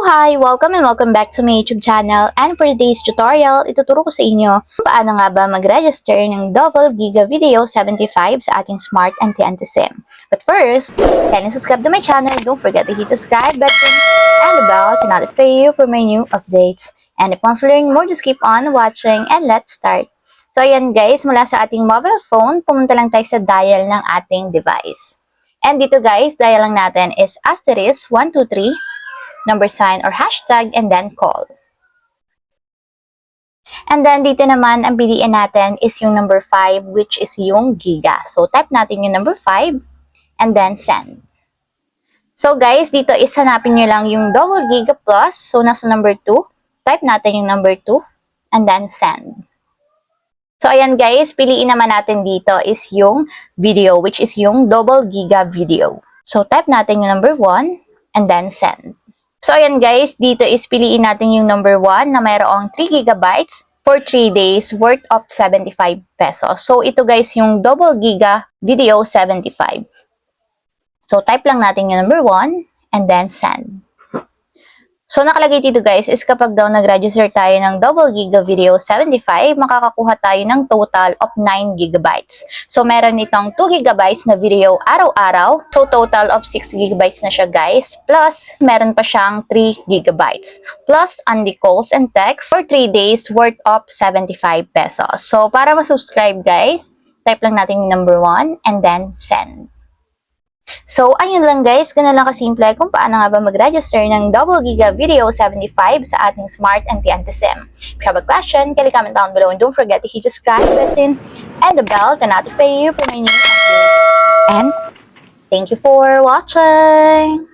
Hi! Welcome and welcome back to my YouTube channel. And for today's tutorial, ituturo ko sa inyo kung paano nga ba mag-register ng double giga video 75 sa ating smart and TNT SIM. But first, kindly subscribe to my channel. Don't forget to hit the subscribe button and the bell to notify you for my new updates. And if you want to learn more, just keep on watching and let's start. So ayan guys, mula sa ating mobile phone, pumunta lang tayo sa dial ng ating device. And dito guys, dial lang natin is *123 number sign or hashtag, and then call. And then dito naman, ang piliin natin is yung number 5, which is yung giga. So type natin yung number 5 and then send. So guys, dito is hanapin nyo lang yung double giga plus. So nasa number 2, type natin yung number 2 and then send. So ayan guys, piliin naman natin dito is yung video, which is yung double giga video. So type natin yung number 1 and then send. So, ayan guys, dito is piliin natin yung number 1 na mayroong 3 gigabytes for 3 days worth of 75 pesos. So, ito guys yung double giga video 75. So, type lang natin yung number 1 and then send. So, nakalagay dito guys is kapag daw nag-register tayo ng double giga video 75, makakakuha tayo ng total of 9 gigabytes. So, meron itong 2 gigabytes na video araw-araw. So, total of 6 gigabytes na siya guys. Plus, meron pa siyang 3 gigabytes. Plus, only calls and text for 3 days worth of 75 pesos. So, para ma-subscribe guys, type lang natin yung number 1 and then send. So, ayun lang guys, ganun lang kasimple kung paano nga ba mag-register ng double giga video 75 sa ating smart and TNT SIM. If you have a question, kindly comment down below and don't forget to hit the subscribe button and the bell to notify you for my new updates. And thank you for watching!